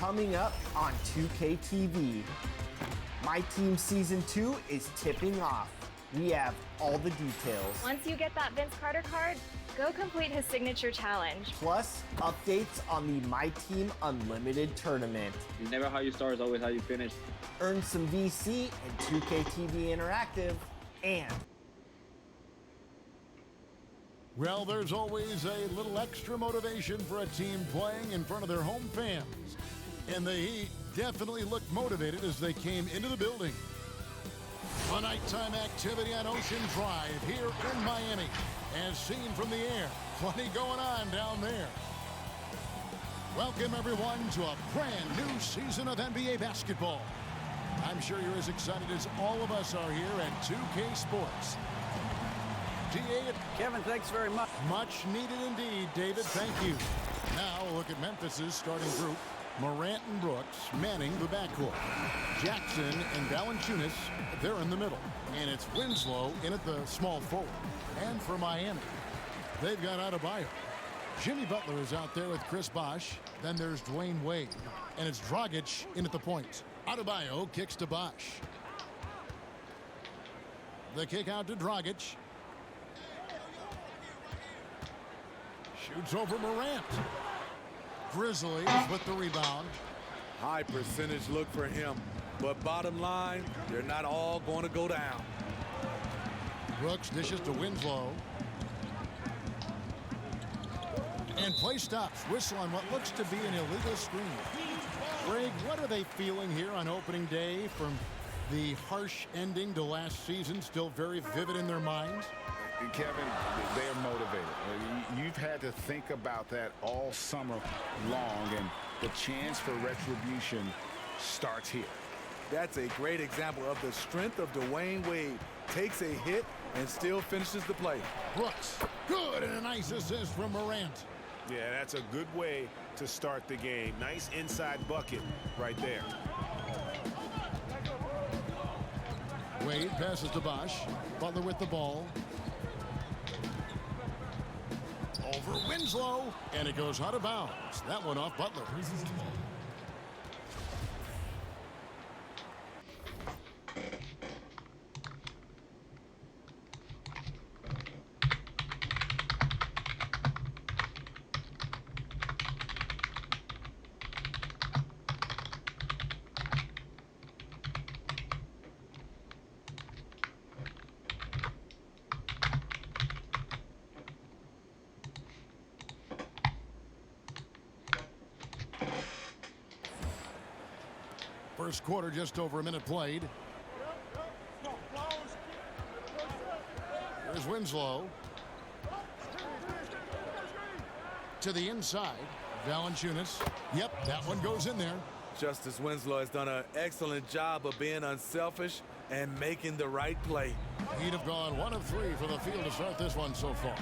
coming up on 2K TV. My Team Season 2 is tipping off. We have all the details. Once you get that Vince Carter card, go complete his signature challenge. Plus, updates on the My Team Unlimited tournament. Never how you start is always how you finish. Earn some VC and 2K TV Interactive. And well, there's always a little extra motivation for a team playing in front of their home fans. And the Heat definitely looked motivated as they came into the building. A nighttime activity on Ocean Drive here in Miami. As seen from the air, plenty going on down there. Welcome, everyone, to a brand new season of NBA basketball. I'm sure you're as excited as all of us are here at 2K Sports. DA, Kevin, thanks very much. Much needed indeed, David. Thank you. Now, look at Memphis's starting group. Morant and Brooks manning the backcourt. Jackson and Valanciunas, they're in the middle. And it's Winslow in at the small forward. And for Miami, they've got Adebayo. Jimmy Butler is out there with Chris Bosh. Then there's Dwayne Wade. And it's Dragic in at the point. Adebayo kicks to Bosh. The kick out to Dragic. Shoots over Morant. Grizzlies with the rebound. High percentage look for him. But bottom line, they're not all going to go down. Brooks dishes to Winslow. And play stops. Whistle on what looks to be an illegal screen. Greg, what are they feeling here on opening day from the harsh ending to last season? Still very vivid in their minds? Kevin, they are motivated. You've had to think about that all summer long, and the chance for retribution starts here. That's a great example of the strength of Dwayne Wade. Takes a hit and still finishes the play. Brooks, good, and a nice assist from Morant. Yeah, that's a good way to start the game. Nice inside bucket right there. Wade passes to Bosh. Butler with the ball. Over Winslow, and it goes out of bounds. That one off Butler. First quarter, just over a minute played. There's Winslow. To the inside. Valanciunas. Yep, that one goes in there. Justice Winslow has done an excellent job of being unselfish and making the right play. He'd have gone 1 of 3 for the field to start this one so far.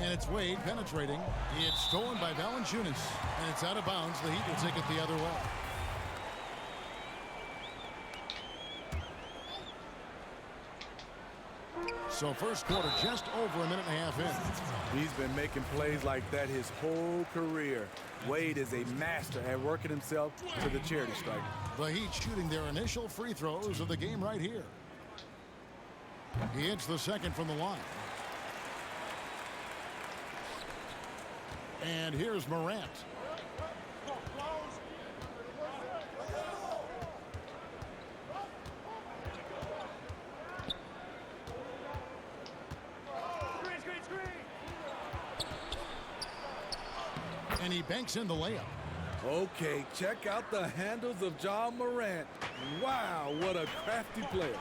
And it's Wade penetrating. It's stolen by Valanciunas. And it's out of bounds. The Heat will take it the other way. So first quarter just over a minute and a half in. He's been making plays like that his whole career. Wade is a master at working himself to the charity stripe. The Heat shooting their initial free throws of the game right here. He hits the second from the line. And here's Morant. And he banks in the layup. Okay, check out the handles of Ja Morant. Wow, what a crafty player.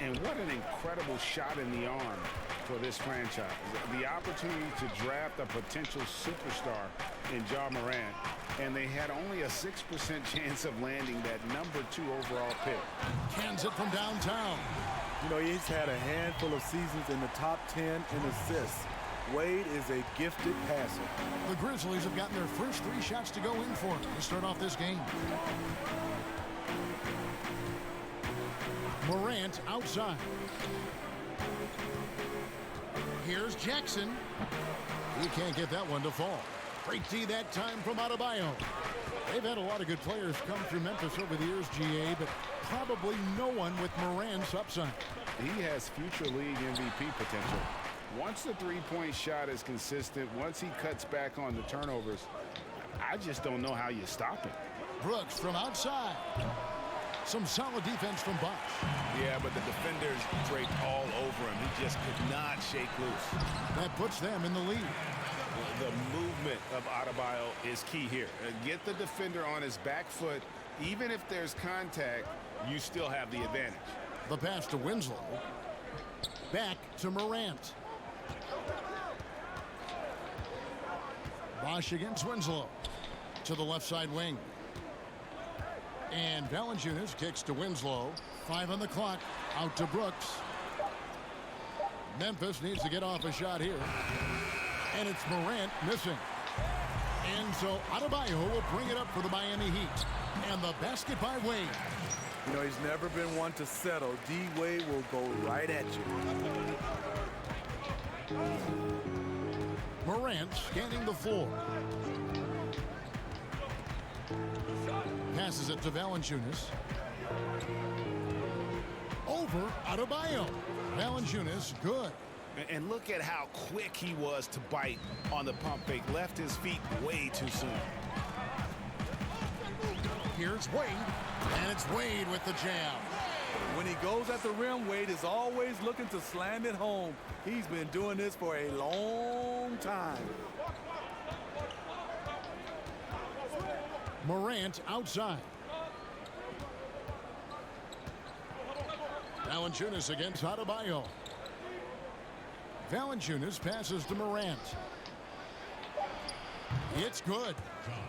And what an incredible shot in the arm for this franchise. The opportunity to draft a potential superstar in Ja Morant, and they had only a 6% chance of landing that #2 overall pick. Cans it from downtown. You know, he's had a handful of seasons in the top 10 in assists. Wade is a gifted passer. The Grizzlies have gotten their first 3 shots to go in for him to start off this game. Morant outside. Here's Jackson. He can't get that one to fall. Straight D that time from Adebayo. They've had a lot of good players come through Memphis over the years, GA, but probably no one with Morant's upside. He has future league MVP potential. Once the three-point shot is consistent, once he cuts back on the turnovers, I just don't know how you stop him. Brooks from outside. Some solid defense from Bosch. Yeah, but the defenders draped all over him. He just could not shake loose. That puts them in the lead. The movement of Adebayo is key here. Get the defender on his back foot. Even if there's contact, you still have the advantage. The pass to Winslow. Back to Morant. Bosch against Winslow. To the left side wing. And Valanciunas kicks to Winslow. 5 on the clock. Out to Brooks. Memphis needs to get off a shot here. And it's Morant missing. And so Adebayo will bring it up for the Miami Heat. And the basket by Wade. You know, he's never been one to settle. D-Wade will go right at you. Morant scanning the floor. Passes it to Valanciunas. Over Adebayo. Valanciunas, good. And look at how quick he was to bite on the pump fake. Left his feet way too soon. Here's Wade. And it's Wade with the jam. When he goes at the rim, Wade is always looking to slam it home. He's been doing this for a long time. Morant outside. Valanciunas against Adebayo. Valanciunas passes to Morant. It's good.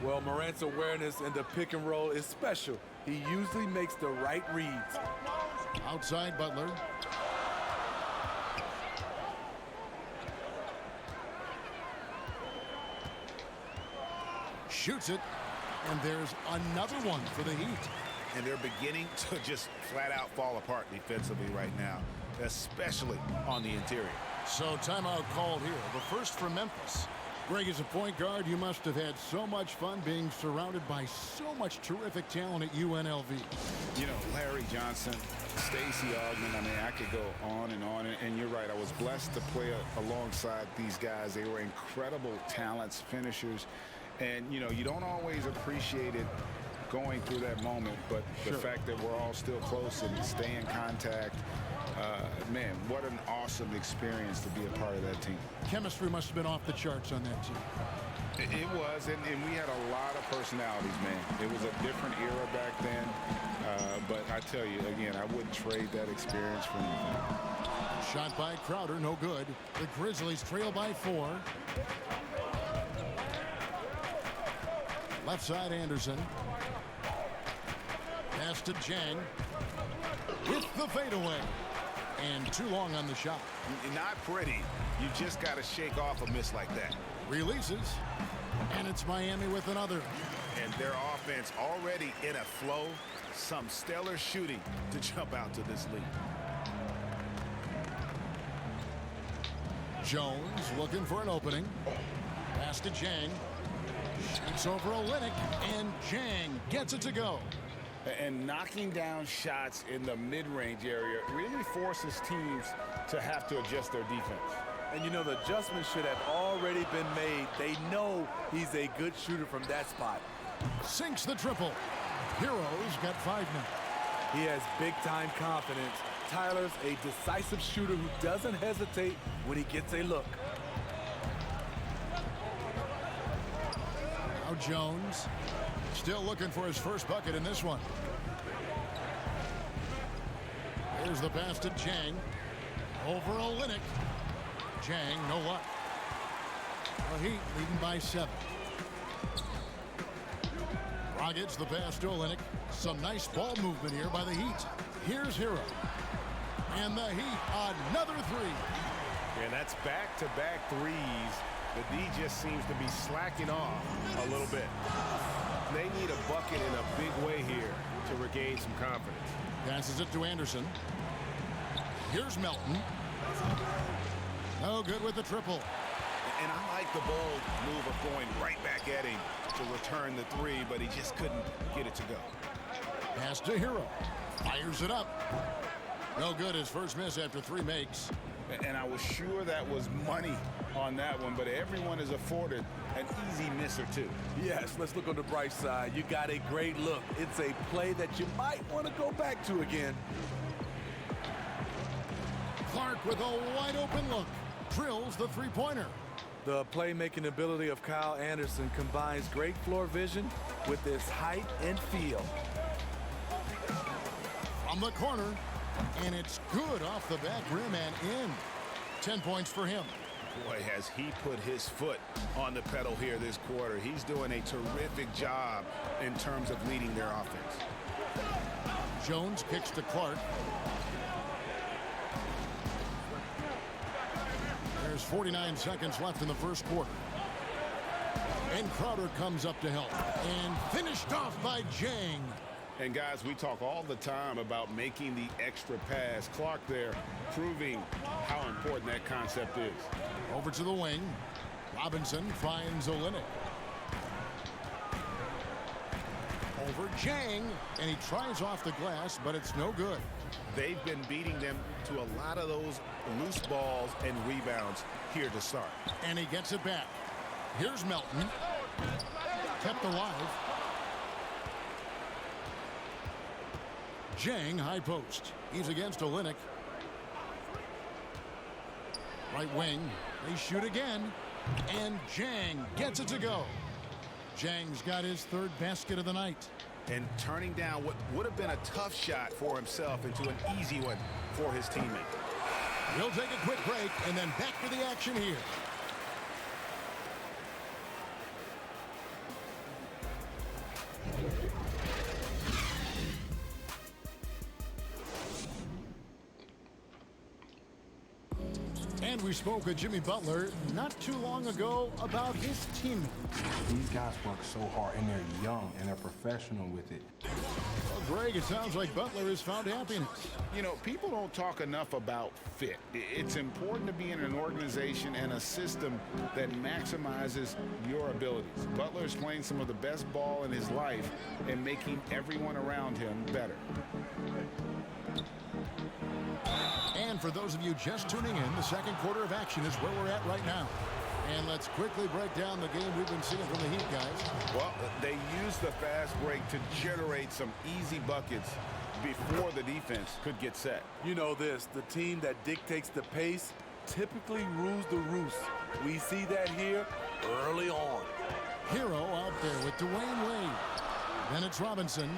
Well, Morant's awareness in the pick and roll is special. He usually makes the right reads. Outside Butler. Shoots it. And there's another one for the Heat. And they're beginning to just flat out fall apart defensively right now, especially on the interior. So timeout called here. The first for Memphis. Greg, as a point guard, you must have had so much fun being surrounded by so much terrific talent at UNLV. You know, Larry Johnson, Stacey Augmon, I mean, I could go on. And you're right, I was blessed to play alongside these guys. They were incredible talents, finishers. And, you know, you don't always appreciate it going through that moment, but the fact that we're all still close and stay in contact, man, what an awesome experience to be a part of that team. Chemistry must have been off the charts on that team. It was, and we had a lot of personalities, man. It was a different era back then, but I tell you, again, I wouldn't trade that experience for anything. Shot by Crowder, no good. The Grizzlies trail by 4. Left side, Anderson. Pass to Jang. With the fadeaway. And too long on the shot. Not pretty. You just got to shake off a miss like that. Releases. And it's Miami with another. And their offense already in a flow. Some stellar shooting to jump out to this lead. Jones looking for an opening. Pass to Jang. Shoots over Olynyk, and Jang gets it to go. And knocking down shots in the mid-range area really forces teams to have to adjust their defense. And you know, the adjustment should have already been made. They know he's a good shooter from that spot. Sinks the triple. Heroes got 5 now. He has big-time confidence. Tyler's a decisive shooter who doesn't hesitate when he gets a look. Now Jones still looking for his first bucket in this one. Here's the pass to Jang. Over Olynyk. Jang, no luck. The Heat leading by 7. Dragic, the pass to Olynyk. Some nice ball movement here by the Heat. Here's Hero. And the Heat, another 3. And that's back-to-back threes. The D just seems to be slacking off a little bit. They need a bucket in a big way here to regain some confidence. Passes it to Anderson. Here's Melton. No good with the triple. And I like the bold move of going right back at him to return the three, but he just couldn't get it to go. Pass to Hero. Fires it up. No good. His first miss after 3 makes. And I was sure that was money on that one, but everyone is afforded an easy miss or two. Yes, let's look on the bright side. You got a great look. It's a play that you might want to go back to again. Clark with a wide open look. Drills the three-pointer. The playmaking ability of Kyle Anderson combines great floor vision with his height and feel. From the corner, and it's good off the back rim and in. 10 points for him. Boy, has he put his foot on the pedal here this quarter. He's doing a terrific job in terms of leading their offense. Jones kicks to Clark. There's 49 seconds left in the first quarter. And Crowder comes up to help. And finished off by Jang. And guys, we talk all the time about making the extra pass. Clark there proving how important that concept is. Over to the wing. Robinson finds Olynyk. Over Jang. And he tries off the glass, but it's no good. They've been beating them to a lot of those loose balls and rebounds here to start. And he gets it back. Here's Melton. Kept alive. Jang, high post. He's against Olynyk. Right wing. They shoot again. And Jang gets it to go. Jang's got his 3rd basket of the night. And turning down what would have been a tough shot for himself into an easy one for his teammate. We'll take a quick break and then back to the action here. And we spoke with Jimmy Butler not too long ago about his teammates. These guys work so hard, and they're young, and they're professional with it. Well, Greg, it sounds like Butler has found happiness. You know, people don't talk enough about fit. It's important to be in an organization and a system that maximizes your abilities. Butler is playing some of the best ball in his life and making everyone around him better. And for those of you just tuning in, the second quarter of action is where we're at right now. And let's quickly break down the game we've been seeing from the Heat, guys. Well, they used the fast break to generate some easy buckets before the defense could get set. You know this, the team that dictates the pace typically rules the roost. We see that here early on. Hero out there with Dwayne Wade. Then it's Robinson.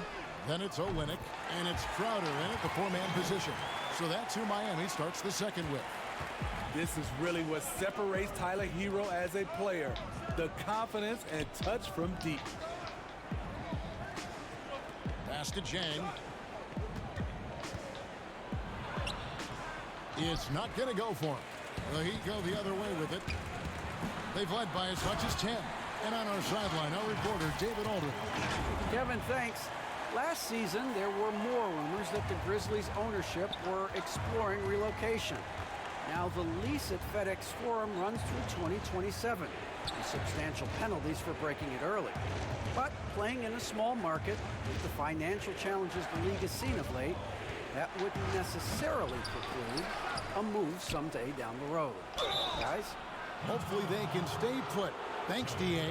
Then it's Olynyk. And it's Crowder in at the 4-man position. So that's who Miami starts the second with. This is really what separates Tyler Hero as a player. The confidence and touch from deep. Pass to Jang. It's not going to go for him. The Heat go the other way with it. They've led by as much as 10. And on our sideline, our reporter, David Aldridge. Kevin, thanks. Last season, there were more rumors that the Grizzlies' ownership were exploring relocation. Now the lease at FedEx Forum runs through 2027. With substantial penalties for breaking it early. But playing in a small market with the financial challenges the league has seen of late, that wouldn't necessarily preclude a move someday down the road. Guys? Hopefully they can stay put. Thanks, D.A.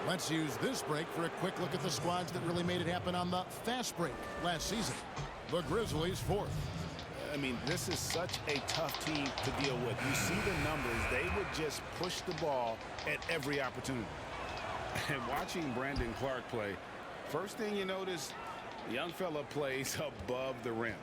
Let's use this break for a quick look at the squads that really made it happen on the fast break last season. The Grizzlies 4th. I mean, this is such a tough team to deal with. You see the numbers. They would just push the ball at every opportunity. And watching Brandon Clark play, first thing you notice, the young fella plays above the rim.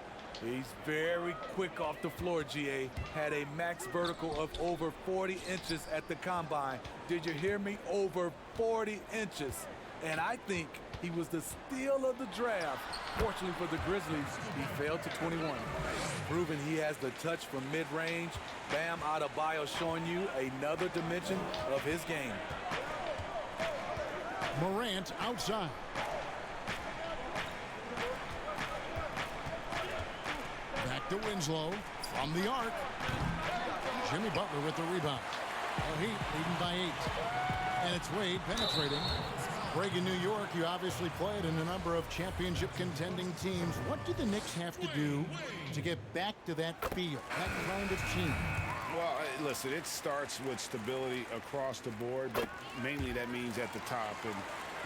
He's very quick off the floor, GA. Had a max vertical of over 40 inches at the combine. Did you hear me? Over 40 inches. And I think he was the steal of the draft. Fortunately for the Grizzlies, he failed to 21. Proving he has the touch from mid-range. Bam Adebayo showing you another dimension of his game. Morant outside. Back to Winslow from the arc. Jimmy Butler with the rebound. The Heat leading by 8. And it's Wade penetrating. Greg, in New York, you obviously played in a number of championship contending teams. What do the Knicks have to do to get back to that feel, that kind of team? Well, listen, it starts with stability across the board, but mainly that means at the top. And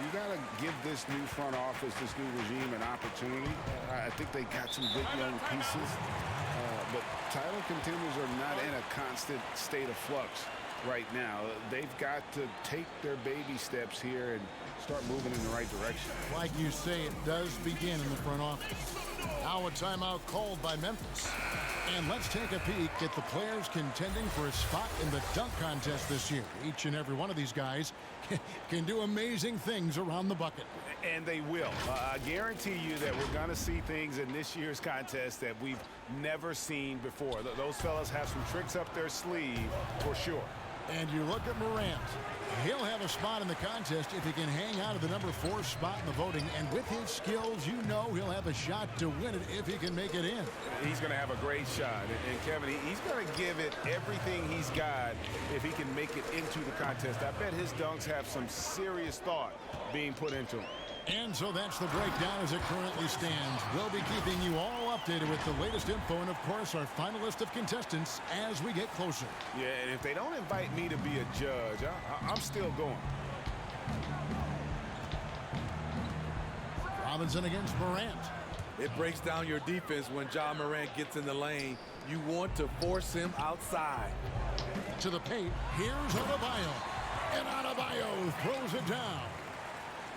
you got to give this new front office, this new regime, an opportunity. I think they got some good young pieces, but title contenders are not in a constant state of flux right now. They've got to take their baby steps here and start moving in the right direction. Like you say, it does begin in the front office. Now a timeout called by Memphis. And let's take a peek at the players contending for a spot in the dunk contest this year. Each and every one of these guys can do amazing things around the bucket. And they will. I guarantee you that we're going to see things in this year's contest that we've never seen before. Those fellas have some tricks up their sleeve for sure. And you look at Morant. He'll have a spot in the contest if he can hang out of the number 4 spot in the voting. And with his skills, you know he'll have a shot to win it if he can make it in. He's going to have a great shot. And Kevin, he's going to give it everything he's got if he can make it into the contest. I bet his dunks have some serious thought being put into them. And so that's the breakdown as it currently stands. We'll be keeping you all updated with the latest info and, of course, our final list of contestants as we get closer. Yeah, and if they don't invite me to be a judge, I'm still going. Robinson against Morant. It breaks down your defense when Ja Morant gets in the lane. You want to force him outside. To the paint, here's Adebayo. And Adebayo throws it down.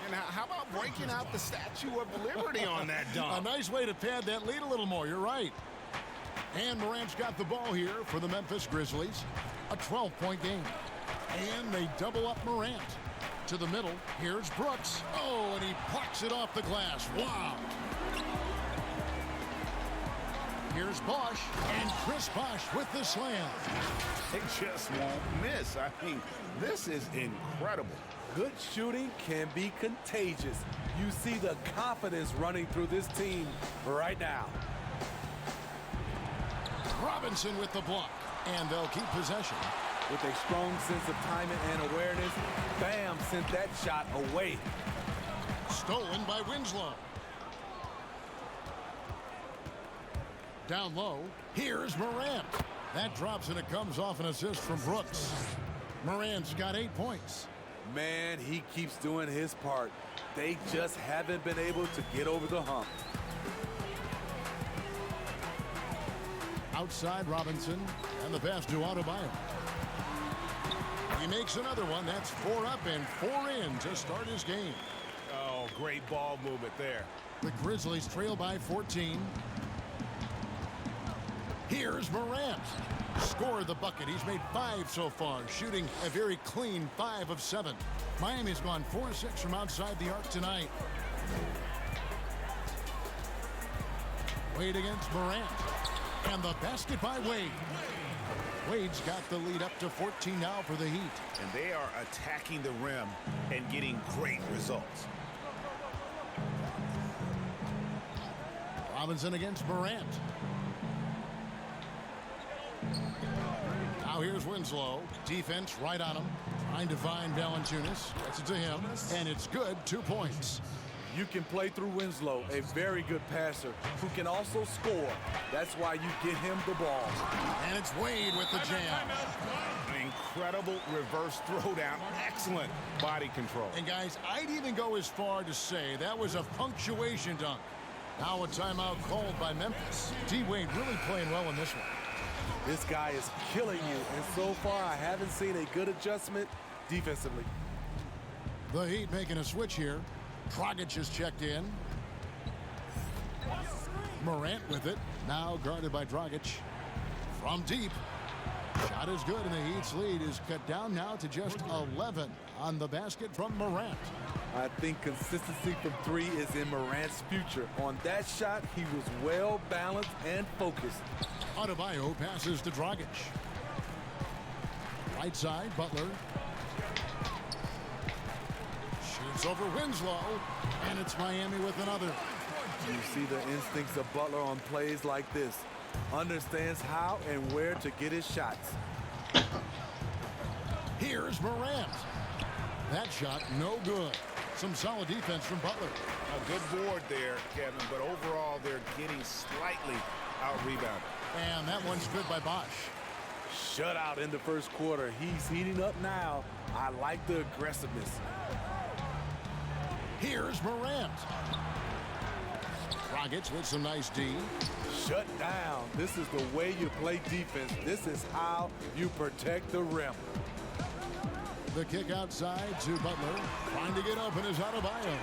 And how about breaking out the Statue of Liberty on that dunk? A nice way to pad that lead a little more. You're right. And Morant's got the ball here for the Memphis Grizzlies. A 12-point game. And they double up Morant. To the middle, here's Brooks. Oh, and he plucks it off the glass. Wow. Here's Bosh, and Chris Bosh with the slam. They just won't miss. I mean, this is incredible. Good shooting can be contagious. You see the confidence running through this team right now. Robinson with the block, and they'll keep possession. With a strong sense of timing and awareness, Bam sent that shot away. Stolen by Winslow. Down low, here's Morant. That drops and it comes off an assist from Brooks. Morant's got 8 points. Man, he keeps doing his part. They just haven't been able to get over the hump. Outside Robinson, and the pass to Adebayo. He makes another one. That's 4 up and 4 in to start his game. Oh, great ball movement there. The Grizzlies trail by 14. Here's Morant. Scored the bucket. He's made 5 so far, shooting a very clean 5 of 7. Miami's gone 4-6 from outside the arc tonight. Wade against Morant. And the basket by Wade. Wade's got the lead up to 14 now for the Heat. And they are attacking the rim and getting great results. Robinson against Morant. Now here's Winslow. Defense right on him. Trying to find Valanciunas. Gets it to him. And it's good. 2 points. You can play through Winslow, a very good passer who can also score. That's why you get him the ball. And it's Wade with the jam. An incredible reverse throwdown. Excellent body control. And guys, I'd even go as far to say that was a punctuation dunk. Now a timeout called by Memphis. D-Wade really playing well in this one. This guy is killing you, and so far I haven't seen a good adjustment defensively. The Heat making a switch here. Dragic is checked in. Morant with it. Now guarded by Dragic. From deep. Shot is good, and the Heat's lead is cut down now to just 11 on the basket from Morant. I think consistency from 3 is in Morant's future. On that shot, he was well balanced and focused. Adebayo passes to Dragic. Right side, Butler. Shoots over Winslow, and it's Miami with another. You see the instincts of Butler on plays like this. Understands how and where to get his shots. Here's Morant. That shot no good. Some solid defense from Butler. A good board there, Kevin, but overall they're getting slightly out-rebounded. And that one's good by Bosch. Shutout in the first quarter. He's heating up now. I like the aggressiveness. Here's Morant. Dragic with some nice D. Shut down. This is the way you play defense. This is how you protect the rim. The kick outside to Butler. Trying to get open is Adebayo.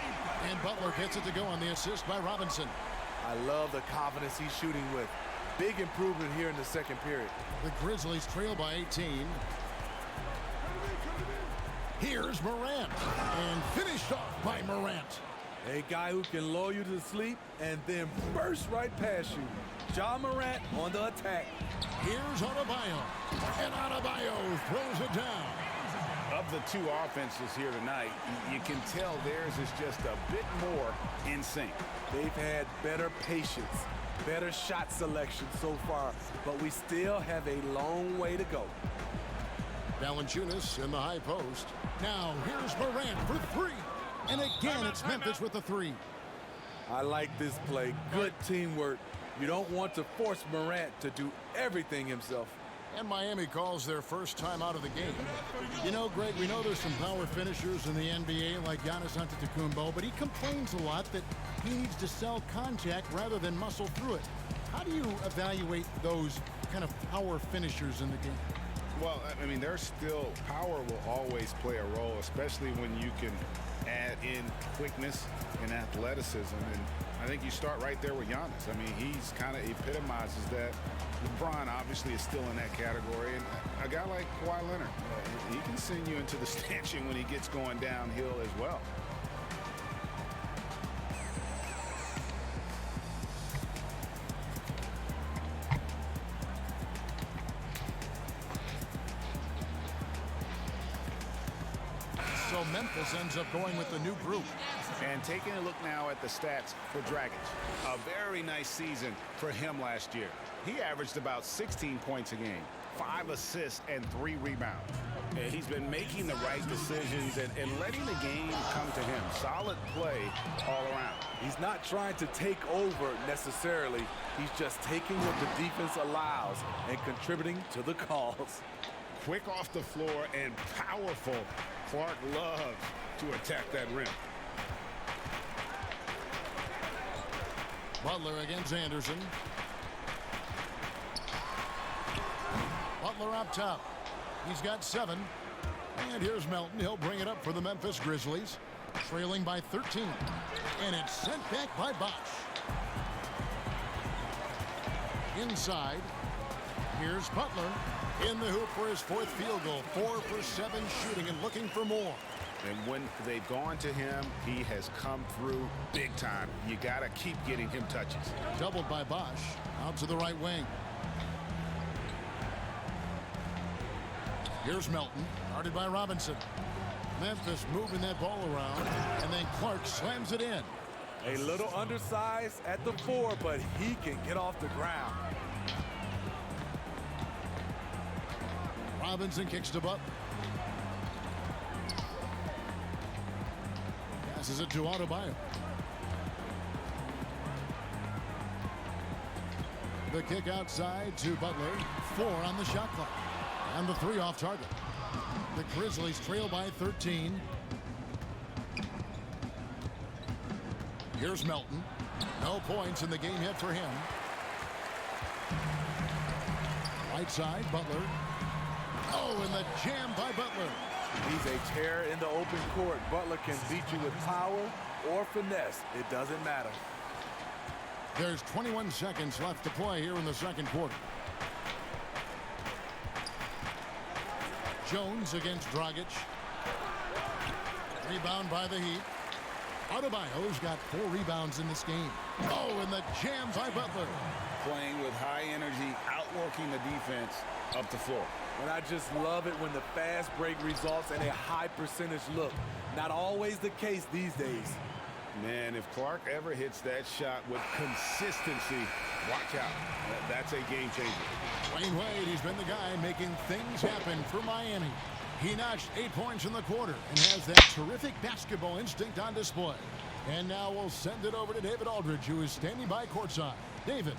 And Butler gets it to go on the assist by Robinson. I love the confidence he's shooting with. Big improvement here in the second period. The Grizzlies trail by 18. Here's Morant. And finished off by Morant. A guy who can lull you to sleep and then burst right past you. Ja Morant on the attack. Here's Adebayo. And Adebayo throws it down. Of the two offenses here tonight, you can tell theirs is just a bit more in sync. They've had better patience, better shot selection so far, but we still have a long way to go. Valanciunas in the high post. Now here's Morant for three. And again, it's Memphis with the three. I like this play. Good teamwork. You don't want to force Morant to do everything himself. And Miami calls their first time out of the game. You know, Greg, we know there's some power finishers in the NBA like Giannis Antetokounmpo, but he complains a lot that he needs to sell contact rather than muscle through it. How do you evaluate those kind of power finishers in the game? Well, I mean, there's still power will always play a role, especially when you can add in quickness and athleticism. And I think you start right there with Giannis. I mean, he's kind of epitomizes that. LeBron obviously is still in that category. And a guy like Kawhi Leonard, he can send you into the stanchion when he gets going downhill as well. So Memphis ends up going with the new group. And taking a look now at the stats for Dragic. A very nice season for him last year. He averaged about 16 points a game, 5 assists, and 3 rebounds. And he's been making the right decisions and letting the game come to him. Solid play all around. He's not trying to take over necessarily. He's just taking what the defense allows and contributing to the cause. Quick off the floor and powerful. Clark loves to attack that rim. Butler against Anderson. Butler up top. He's got 7. And here's Melton. He'll bring it up for the Memphis Grizzlies. Trailing by 13. And it's sent back by Bosch. Inside. Here's Butler. In the hoop for his 4th field goal. 4 for 7 shooting and looking for more. And when they've gone to him, he has come through big time. You got to keep getting him touches. Doubled by Bosch. Out to the right wing. Here's Melton. Guarded by Robinson. Memphis moving that ball around. And then Clark slams it in. A little undersized at the 4, but he can get off the ground. Robinson kicks to Butler. Passes it to Adebayo. The kick outside to Butler. 4 on the shot clock. And the 3 off target. The Grizzlies trail by 13. Here's Melton. No points in the game yet for him. Right side, Butler. Oh, and the jam by Butler. He's a terror in the open court. Butler can beat you with power or finesse. It doesn't matter. There's 21 seconds left to play here in the second quarter. Jones against Dragic. Rebound by the Heat. Adebayo's got 4 rebounds in this game. Oh, and the jam by Butler. Playing with high energy, outworking the defense up the floor. And I just love it when the fast break results in a high percentage look. Not always the case these days. Man, if Clark ever hits that shot with consistency, watch out. That's a game changer. Dwayne Wade, he's been the guy making things happen for Miami. He notched 8 points in the quarter and has that terrific basketball instinct on display. And now we'll send it over to David Aldridge, who is standing by courtside. David.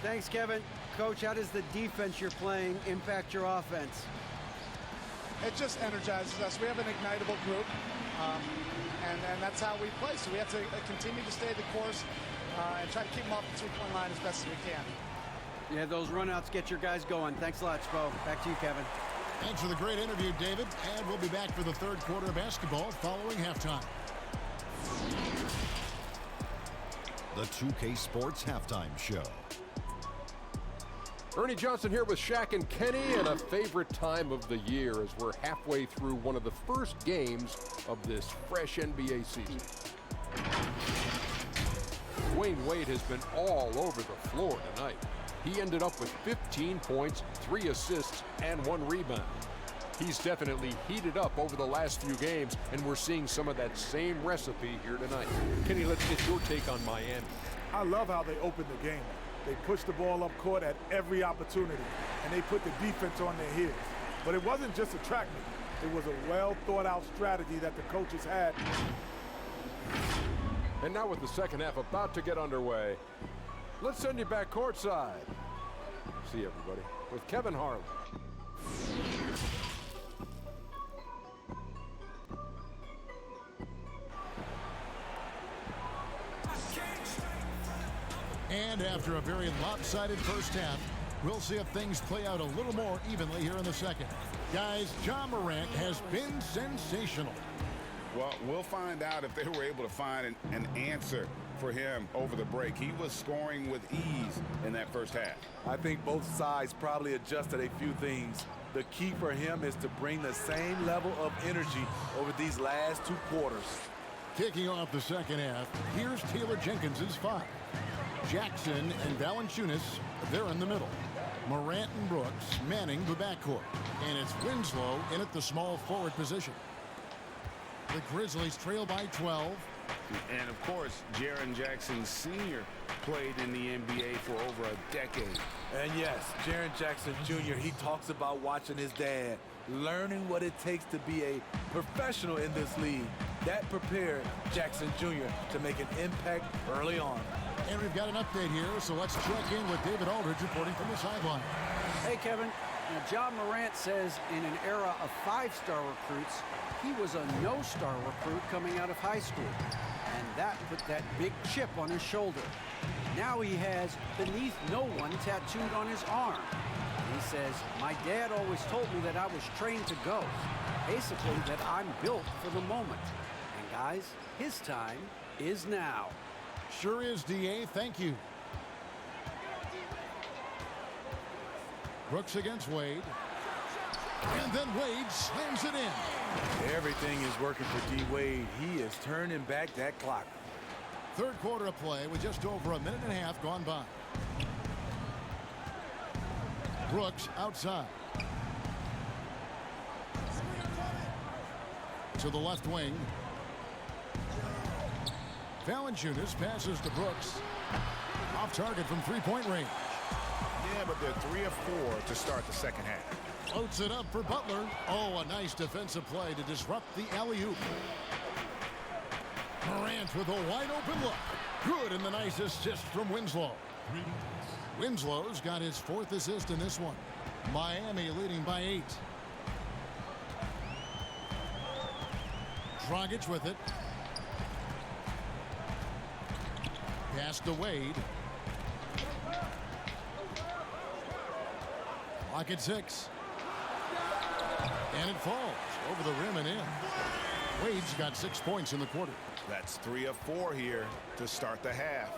Thanks, Kevin. Coach, how does the defense you're playing impact your offense? It just energizes us. We have an ignitable group, and that's how we play. So we have to continue to stay the course and try to keep them off the three-point line as best as we can. Yeah, those runouts get your guys going. Thanks a lot, Spo. Back to you, Kevin. Thanks for the great interview, David. And we'll be back for the third quarter of basketball following halftime. The 2K Sports Halftime Show. Ernie Johnson here with Shaq and Kenny, and a favorite time of the year as we're halfway through one of the first games of this fresh NBA season. Dwayne Wade has been all over the floor tonight. He ended up with 15 points, 3 assists, and 1 rebound. He's definitely heated up over the last few games, and we're seeing some of that same recipe here tonight. Kenny, let's get your take on Miami. I love how they opened the game. They pushed the ball up court at every opportunity, and they put the defense on their heels. But it wasn't just a track meet. It was a well-thought-out strategy that the coaches had. And now with the second half about to get underway, let's send you back courtside. See everybody with Kevin Harlan. And after a very lopsided first half, we'll see if things play out a little more evenly here in the second. Guys, Ja Morant has been sensational. Well, we'll find out if they were able to find an answer for him over the break. He was scoring with ease in that first half. I think both sides probably adjusted a few things. The key for him is to bring the same level of energy over these last 2 quarters. Kicking off the second half, here's Taylor Jenkins's 5. Jackson and Valanciunas, they're in the middle. Morant and Brooks manning the backcourt. And it's Winslow in at the small forward position. The Grizzlies trail by 12. And, of course, Jaren Jackson Sr. played in the NBA for over a decade. And yes, Jaren Jackson Jr., he talks about watching his dad, learning what it takes to be a professional in this league. That prepared Jackson Jr. to make an impact early on. And we've got an update here, so let's check in with David Aldridge reporting from the sideline. Hey, Kevin. Now, Ja Morant says in an era of 5-star recruits, he was a no-star recruit coming out of high school. And that put that big chip on his shoulder. Now he has beneath no one tattooed on his arm. He says, my dad always told me that I was trained to go. Basically, that I'm built for the moment. And guys, his time is now. Sure is, D.A. Thank you. Brooks against Wade. And then Wade slams it in. Everything is working for D. Wade. He is turning back that clock. Third quarter of play with just over a minute and a half gone by. Brooks outside. To the left wing. Valanciunas passes to Brooks. Off target from three-point range. Yeah, but they're 3 of 4 to start the second half. Floats it up for Butler. Oh, a nice defensive play to disrupt the alley-oop. Morant with a wide-open look. Good, and the nice assist from Winslow. Winslow's got his 4th assist in this one. Miami leading by 8. Dragic with it. Pass to Wade. Clock at 6. And it falls over the rim and in. Wade's got 6 points in the quarter. That's 3 of 4 here to start the half.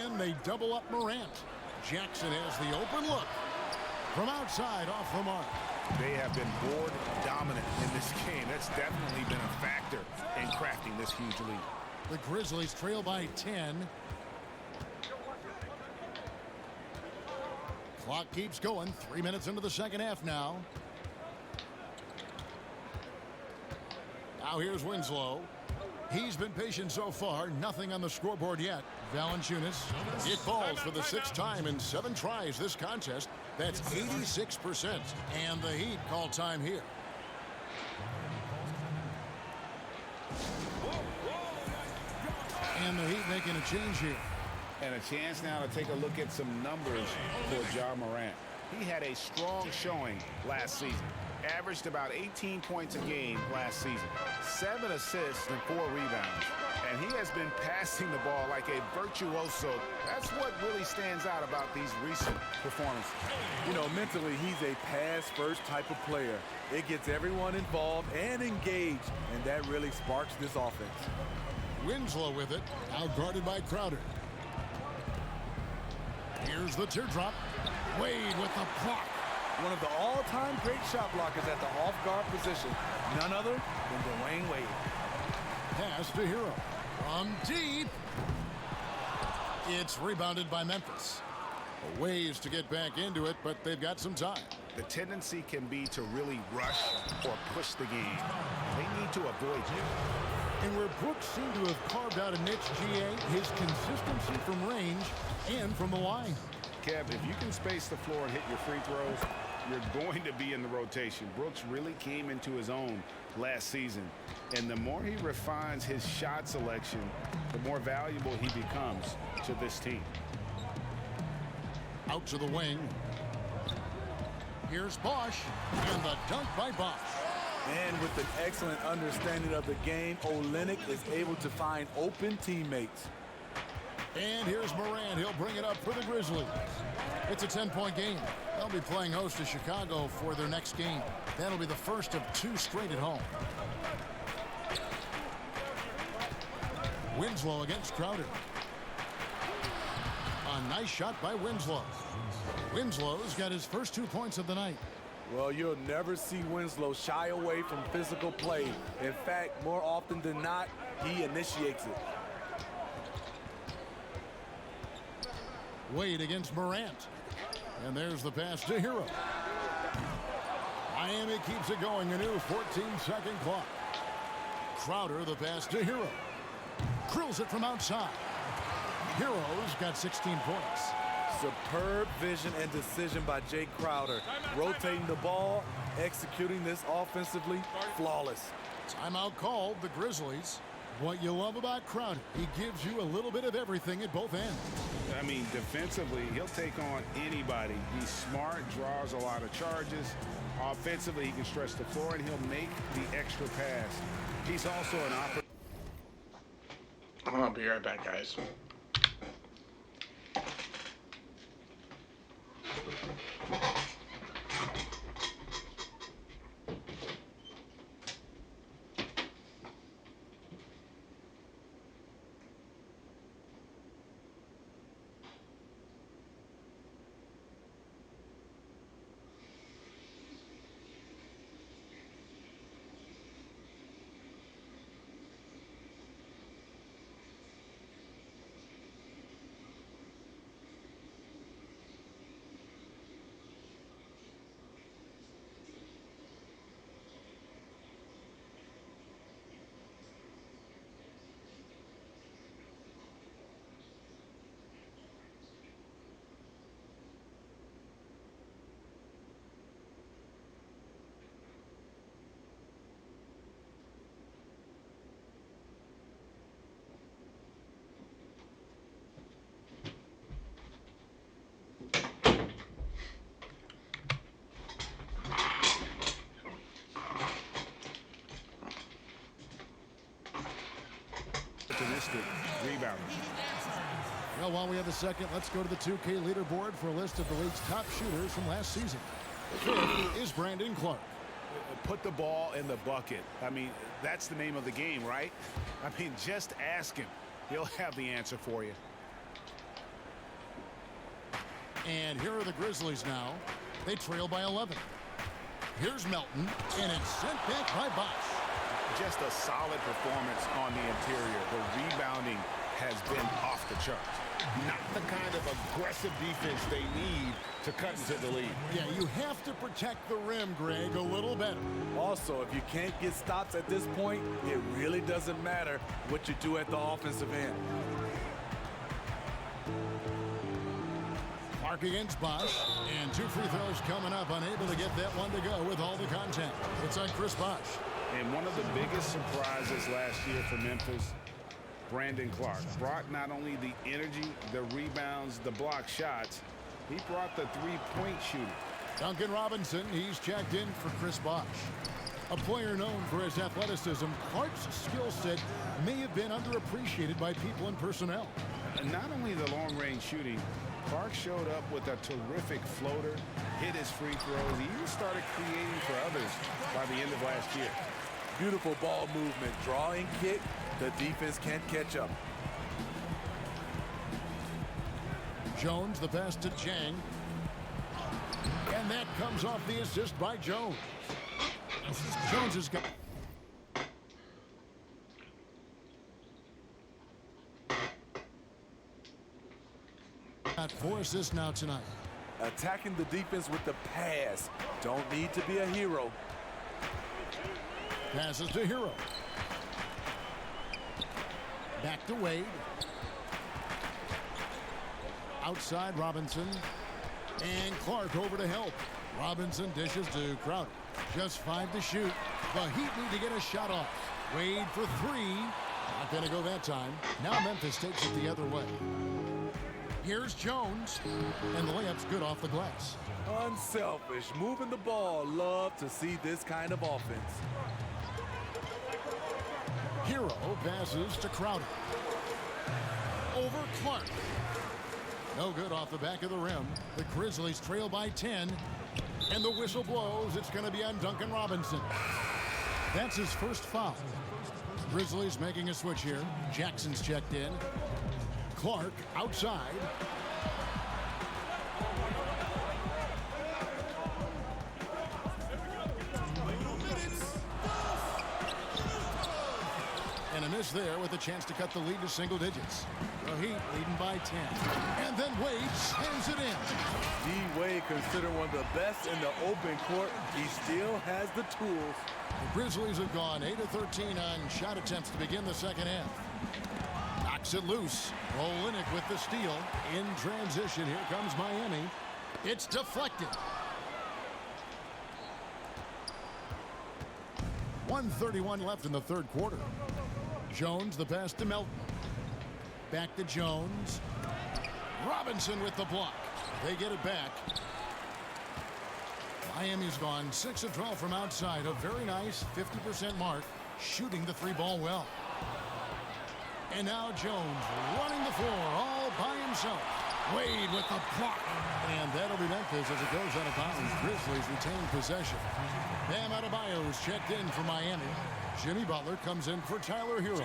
And they double up Morant. Jackson has the open look. From outside off the mark. They have been board dominant in this game. That's definitely been a factor in crafting this huge lead. The Grizzlies trail by 10. Clock keeps going. 3 minutes into the second half now. Now here's Winslow. He's been patient so far. Nothing on the scoreboard yet. Valanciunas. It falls for the 6th time in 7 tries this contest. That's 86%. And the Heat call time here. And the Heat making a change here. And a chance now to take a look at some numbers for Ja Morant. He had a strong showing last season. Averaged about 18 points a game last season. 7 assists and 4 rebounds. And he has been passing the ball like a virtuoso. That's what really stands out about these recent performances. You know, mentally, he's a pass-first type of player. It gets everyone involved and engaged, and that really sparks this offense. Winslow with it, out guarded by Crowder. Here's the teardrop. Wade with the block. One of the all-time great shot blockers at the off-guard position. None other than Dwayne Wade. Pass to Hero. From deep. It's rebounded by Memphis. A ways to get back into it, but they've got some time. The tendency can be to really rush or push the game. They need to avoid it. And where Brooks seemed to have carved out a niche, GA, his consistency from range and from the line. Kev, if you can space the floor and hit your free throws, you're going to be in the rotation. Brooks really came into his own last season. And the more he refines his shot selection, the more valuable he becomes to this team. Out to the wing. Here's Bosch. And the dunk by Bosch. And with an excellent understanding of the game, Olynyk is able to find open teammates. And here's Morant. He'll bring it up for the Grizzlies. It's a 10-point game. They'll be playing host to Chicago for their next game. That'll be the first of 2 straight at home. Winslow against Crowder. A nice shot by Winslow. Winslow's got his first 2 points of the night. Well, you'll never see Winslow shy away from physical play. In fact, more often than not, he initiates it. Wade against Morant. And there's the pass to Hero. Miami keeps it going, a new 14-second clock. Crowder, the pass to Hero. Drills it from outside. Hero's got 16 points. Superb vision and decision by Jay Crowder. Rotating the ball, executing this offensively, flawless. Timeout called, the Grizzlies. What you love about Crowder, he gives you a little bit of everything at both ends. I mean, defensively, he'll take on anybody. He's smart, draws a lot of charges. Offensively, he can stretch the floor, and he'll make the extra pass. He's also an opportunity. I'll be right back, guys. Rebound. Well, while we have a second, let's go to the 2K leaderboard for a list of the league's top shooters from last season. Fifth is Brandon Clark. Put the ball in the bucket. I mean, that's the name of the game, right? I mean, just ask him. He'll have the answer for you. And here are the Grizzlies now. They trail by 11. Here's Melton, and it's sent back by Bosch. Just a solid performance on the interior. The rebounding has been off the charts. not the kind of aggressive defense they need to cut into the lead. Yeah, you have to protect the rim, Greg, a little better. Also, if you can't get stops at this point, it really doesn't matter what you do at the offensive end. Clark against Bosch, and 2 free throws coming up, unable to get that one to go with all the contact. It's on Chris Bosch. And one of the biggest surprises last year for Memphis, Brandon Clark, brought not only the energy, the rebounds, the block shots, he brought the three-point shooting. Duncan Robinson, he's checked in for Chris Bosch. A player known for his athleticism, Clark's skill set may have been underappreciated by people and personnel. And not only the long-range shooting, Clark showed up with a terrific floater, hit his free throws. He even started creating for others by the end of last year. Beautiful ball movement, drawing kick. The defense can't catch up. Jones, the pass to Chang. And that comes off the assist by Jones. Jones has got... got 4 assists now tonight. Attacking the defense with the pass. Don't need to be a hero. Passes to Hero. Back to Wade. Outside Robinson. And Clark over to help. Robinson dishes to Crowder. Just 5 to shoot. The Heat need to get a shot off. Wade for 3. Not going to go that time. Now Memphis takes it the other way. Here's Jones. And the layup's good off the glass. Unselfish. Moving the ball. Love to see this kind of offense. Hero passes to Crowder. Over Clark. No good off the back of the rim. The Grizzlies trail by 10. And the whistle blows. It's going to be on Duncan Robinson. That's his first foul. Grizzlies making a switch here. Jackson's checked in. Clark outside. And a miss there with a chance to cut the lead to single digits. The Heat leading by 10. And then Wade slams it in. D-Wade, considered one of the best in the open court, he still has the tools. The Grizzlies have gone 8 of 13 on shot attempts to begin the second half. Knocks it loose. Olynyk with the steal. In transition, here comes Miami. It's deflected. 1:31 left in the third quarter. Jones, the pass to Melton. Back to Jones. Robinson with the block. They get it back. Miami's gone 6 of 12 from outside. A very nice 50% mark. Shooting the 3-ball well. And now Jones running the floor all by himself. Wade with the block. And that'll be Memphis as it goes out of bounds. Grizzlies retain possession. Bam Adebayo's checked in for Miami. Jimmy Butler comes in for Tyler Hero.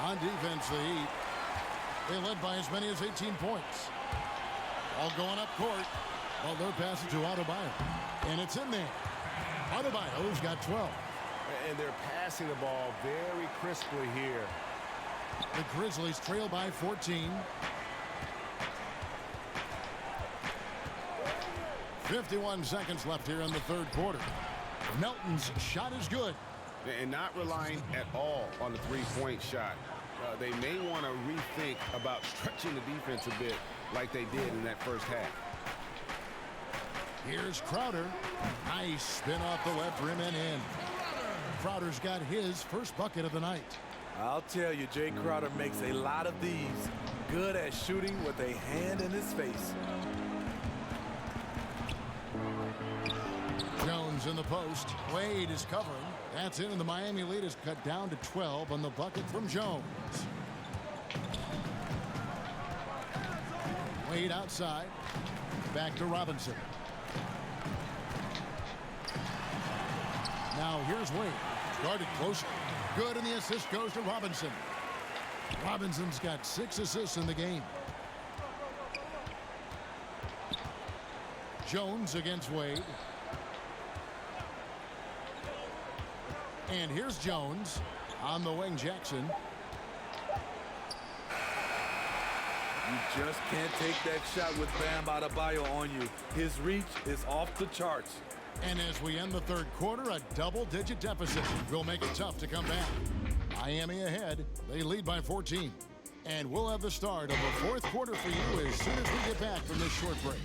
On defense, the Heat. They led by as many as 18 points. All going up court. Butler passes to Adebayo. And it's in there. Adebayo's got 12. And they're passing the ball very crisply here. The Grizzlies trail by 14. 51 seconds left here in the third quarter. Melton's shot is good. And not relying at all on the three-point shot. They may want to rethink about stretching the defense a bit like they did in that first half. Here's Crowder. Nice spin off the left rim and in. Crowder's got his first bucket of the night. I'll tell you, Jay Crowder makes a lot of these. Good at shooting with a hand in his face. Jones in the post. Wade is covering. That's in, and the Miami lead is cut down to 12 on the bucket from Jones. Wade outside. Back to Robinson. Now here's Wade. Guarded closer. Good, and the assist goes to Robinson. Robinson's got 6 assists in the game. Jones against Wade. And here's Jones on the wing. Jackson. You just can't take that shot with Bam Adebayo on you. His reach is off the charts. And as we end the third quarter, a double-digit deficit will make it tough to come back. Miami ahead. They lead by 14. And we'll have the start of the fourth quarter for you as soon as we get back from this short break.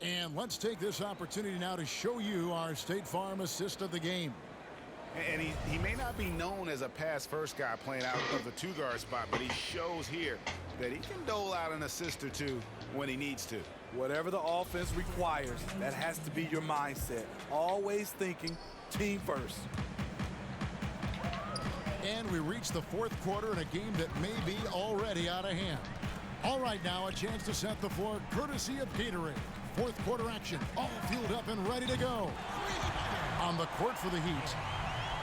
And let's take this opportunity now to show you our State Farm assist of the game. And he may not be known as a pass-first guy playing out of the two-guard spot, but he shows here that he can dole out an assist or two when he needs to. Whatever the offense requires, that has to be your mindset. Always thinking team first. And we reach the fourth quarter in a game that may be already out of hand. All right, now a chance to set the floor courtesy of Gatorade. Fourth quarter action, all fueled up and ready to go. On the court for the Heat,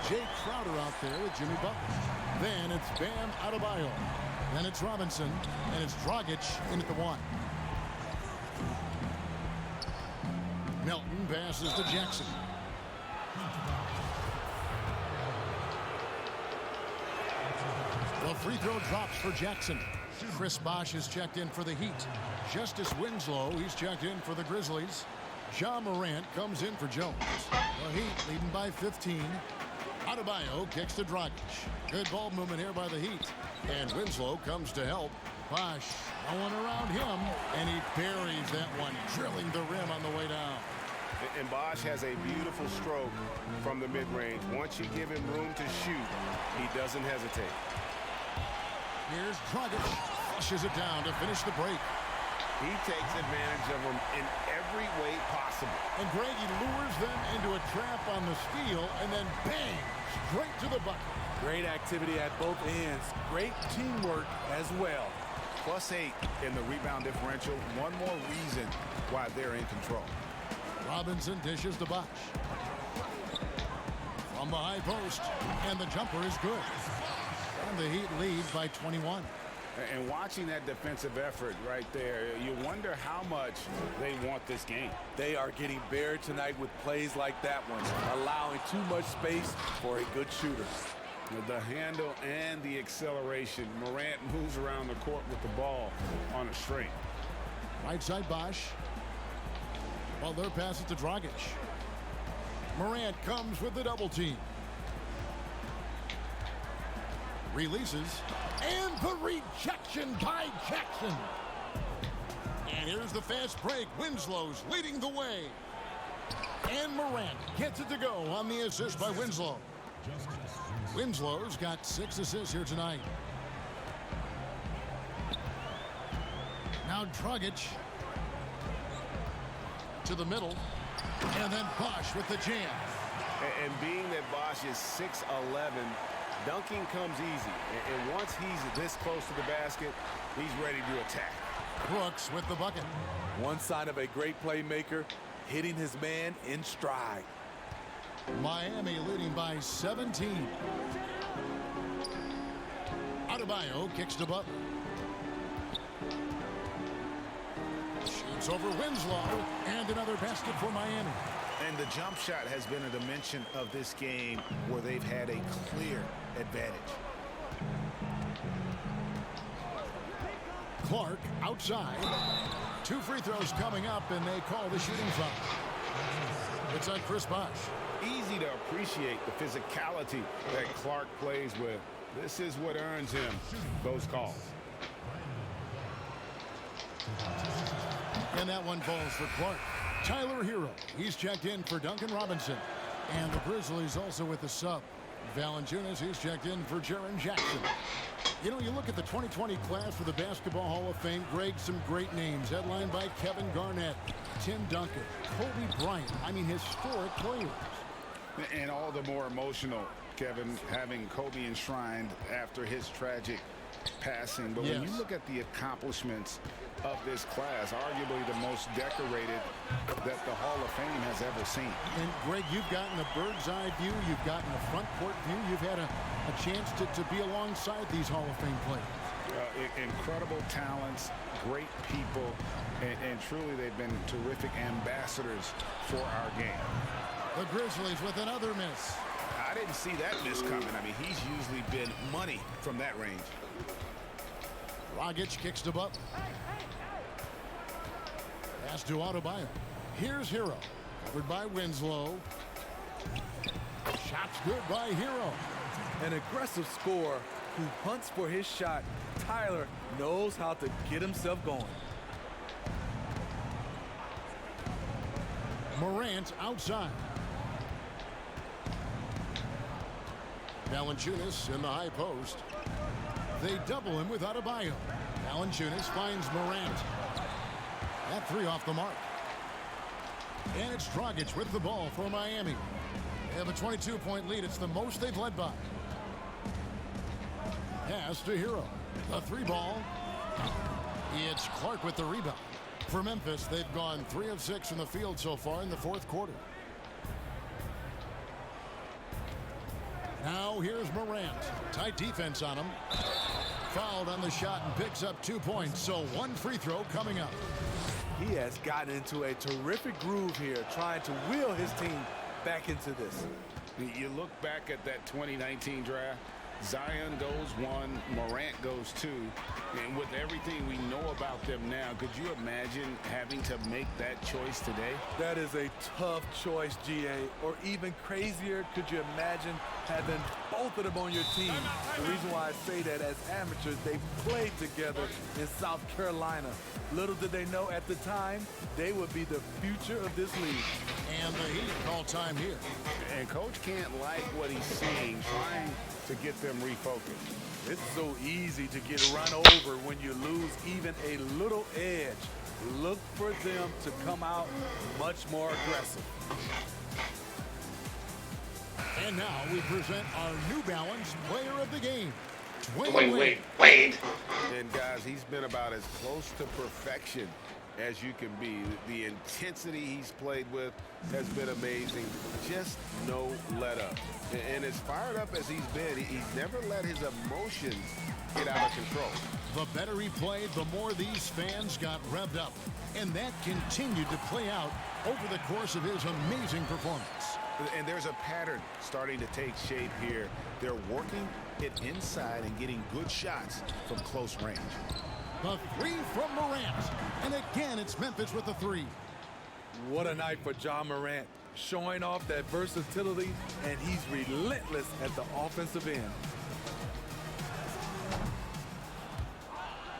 Jay Crowder out there with Jimmy Butler. Then it's Bam Adebayo. Then it's Robinson, and it's Dragic in at the one. Melton passes to Jackson. The free throw drops for Jackson. Chris Bosh is checked in for the Heat. Justice Winslow, he's checked in for the Grizzlies. Ja Morant comes in for Jones. The Heat leading by 15. Adebayo kicks to Dragic. Good ball movement here by the Heat. And Winslow comes to help. Bosh going around him, and he buries that one, drilling the rim on the way down. And Bosh has a beautiful stroke from the mid-range. Once you give him room to shoot, he doesn't hesitate. Here's Dragic, flushes it down to finish the break. He takes advantage of them in every way possible. And Greg, he lures them into a trap on the steal, and then bang, straight to the bucket. Great activity at both ends. Great teamwork as well. +8 in the rebound differential. One more reason why they're in control. Robinson dishes to Bosh. From the high post, and the jumper is good. And the Heat lead by 21. And watching that defensive effort right there, you wonder how much they want this game. They are getting buried tonight with plays like that one, allowing too much space for a good shooter. The handle and the acceleration. Morant moves around the court with the ball on a string. Right side Bosh. Butler passes to Dragic. Morant comes with the double team. Releases. And the rejection by Jackson. And here's the fast break. Winslow's leading the way. And Morant gets it to go on the assist by Winslow. Winslow's got 6 assists here tonight. Now Dragic to the middle. And then Bosh with the jam. And being that Bosh is 6'11", dunking comes easy. And once he's this close to the basket, he's ready to attack. Brooks with the bucket. One sign of a great playmaker, hitting his man in stride. Miami leading by 17. Adebayo kicks to Butler. Shoots over Winslow, and another basket for Miami. And the jump shot has been a dimension of this game where they've had a clear advantage. Clark outside. 2 free throws coming up, and they call the shooting foul. It's on Chris Bosh. Easy to appreciate the physicality that Clark plays with. This is what earns him those calls. And that one falls for Clark. Tyler Hero, he's checked in for Duncan Robinson. And the Grizzlies also with the sub. Valanciunas, he's checked in for Jaren Jackson. You know, you look at the 2020 class for the Basketball Hall of Fame, Greg, some great names. Headlined by Kevin Garnett, Tim Duncan, Kobe Bryant. I mean, historic players. And all the more emotional, Kevin, having Kobe enshrined after his tragic passing, but yes. when you look at the accomplishments of this class, arguably the most decorated that the Hall of Fame has ever seen. And Greg, you've gotten a bird's eye view, you've gotten a front court view, you've had a chance to be alongside these Hall of Fame players. Incredible talents, great people, and truly they've been terrific ambassadors for our game. The Grizzlies with another miss. I didn't see that miss coming. I mean, he's usually been money from that range. Dragic kicks to Butler. Pass to Adebayo. Here's Hero. Covered by Winslow. Shot's good by Hero. An aggressive scorer who hunts for his shot. Tyler knows how to get himself going. Morant outside. Valanciunas in the high post. They double him with Adebayo. Valanciunas finds Morant. That three off the mark. And it's Dragic with the ball for Miami. They have a 22-point lead. It's the most they've led by. Pass to Hero. The three ball. It's Clark with the rebound. For Memphis, they've gone 3 of 6 from the field so far in the fourth quarter. Now here's Morant. Tight defense on him. Fouled on the shot and picks up 2 points. So one free throw coming up. He has gotten into a terrific groove here, trying to wheel his team back into this. You look back at that 2019 draft. Zion goes 1, Morant goes 2, and with everything we know about them now, could you imagine having to make that choice today? That is a tough choice, GA. Or even crazier, could you imagine having both of them on your team? The reason why I say that, as amateurs, they played together in South Carolina. Little did they know at the time, they would be the future of this league. And the Heat call time here. And Coach can't like what he's seeing, trying to get them refocused. It's so easy to get run over when you lose even a little edge. Look for them to come out much more aggressive. And now we present our New Balance player of the game. Wait. And guys, he's been about as close to perfection as you can be. The intensity he's played with has been amazing. Just no let up. And as fired up as he's been, he's never let his emotions get out of control. The better he played, the more these fans got revved up. And that continued to play out over the course of his amazing performance. And there's a pattern starting to take shape here. They're working it inside and getting good shots from close range. The three from Morant. And again, it's Memphis with the three. What a night for Ja Morant. Showing off that versatility, and he's relentless at the offensive end.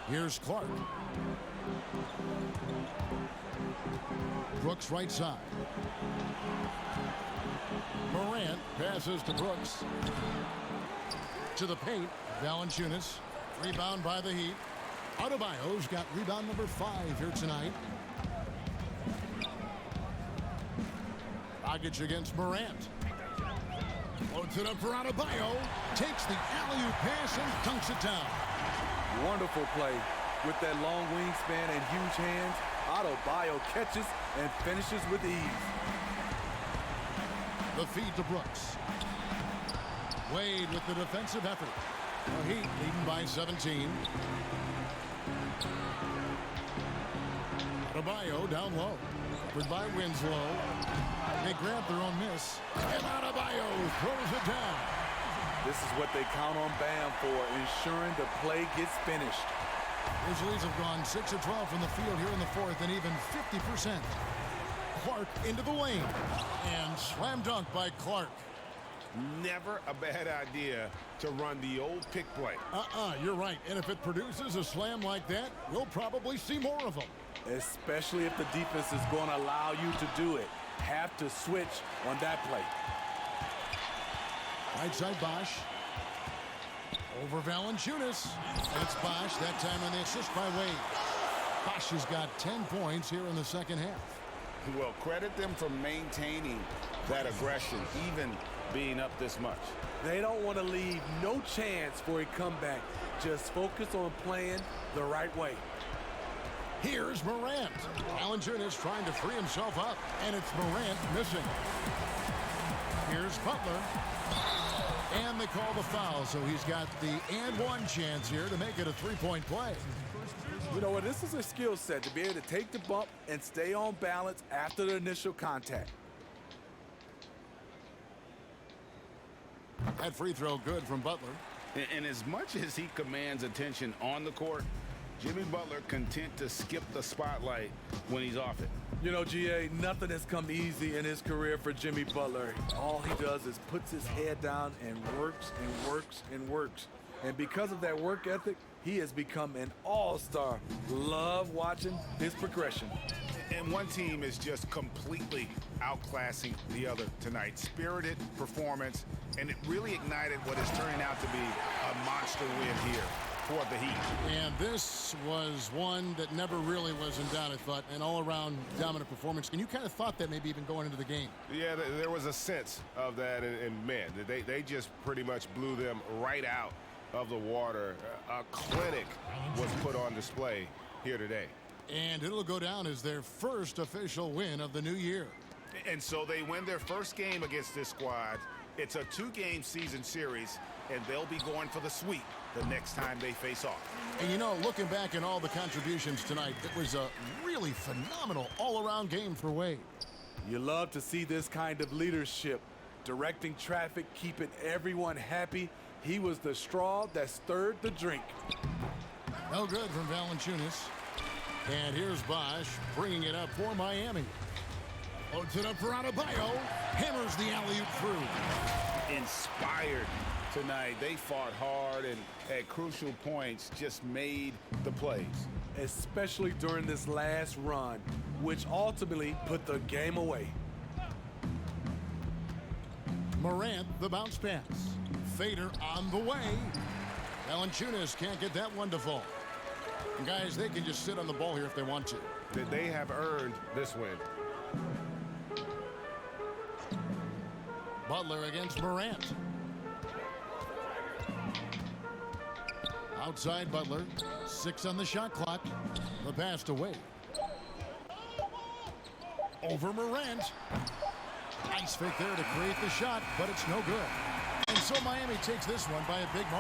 Here's Clark. Brooks right side. Morant passes to Brooks. To the paint, Valanciunas. Rebound by the Heat. Adebayo's got rebound number 5 here tonight. Dragic against Morant. Floats it up for Adebayo. Takes the alley-oop pass and dunks it down. Wonderful play. With that long wingspan and huge hands, Adebayo catches and finishes with ease. The feed to Brooks. Wade with the defensive effort. The Heat leading by 17. Adebayo down low. Covered by Winslow. They grab their own miss. And Adebayo throws it down. This is what they count on Bam for, ensuring the play gets finished. Grizzlies have gone 6 of 12 from the field here in the fourth, and even 50%. Clark into the lane. And slam dunk by Clark. Never a bad idea to run the old pick play. You're right. And if it produces a slam like that, we'll probably see more of them. Especially if the defense is going to allow you to do it. Have to switch on that play. Right side Bosh. Over Valanciunas. And it's Bosh, that time on the assist by Wade. Bosh has got 10 points here in the second half. Well, credit them for maintaining that aggression, even being up this much. They don't want to leave no chance for a comeback. Just focus on playing the right way. Here's Morant. Valanciunas trying to free himself up, and it's Morant missing. Here's Butler. And they call the foul, so he's got the and one chance here to make it a three-point play. You know what? This is a skill set to be able to take the bump and stay on balance after the initial contact. That free throw good from Butler. And as much as he commands attention on the court, Jimmy Butler content to skip the spotlight when he's off it. You know, GA, nothing has come easy in his career for Jimmy Butler. All he does is puts his head down and works and works and works. And because of that work ethic, he has become an all-star. Love watching his progression. And one team is just completely outclassing the other tonight. Spirited performance, and it really ignited what is turning out to be a monster win here for the Heat. And this was one that never really was in doubt, I thought, an all-around dominant performance. And you kind of thought that maybe even going into the game. Yeah, there was a sense of that, and man, they just pretty much blew them right out of the water. A clinic was put on display here today. And it'll go down as their first official win of the new year. And so they win their first game against this squad. It's a two-game season series, and they'll be going for the sweep the next time they face off. And you know, looking back at all the contributions tonight, it was a really phenomenal all-around game for Wade. You love to see this kind of leadership, directing traffic, keeping everyone happy. He was the straw that stirred the drink. No good from Valanciunas. And here's Bosch bringing it up for Miami. Loads it up for Adebayo. Hammers the alley-oop through. Inspired tonight. They fought hard and at crucial points just made the plays. Especially during this last run, which ultimately put the game away. Morant, the bounce pass. Fader on the way. Valanciunas can't get that one to fall. And guys, they can just sit on the ball here if they want to. They have earned this win. Butler against Morant. Outside Butler. 6 on the shot clock. The pass to Wade. Over Morant. Nice fake there to create the shot, but it's no good. And so Miami takes this one by a big margin.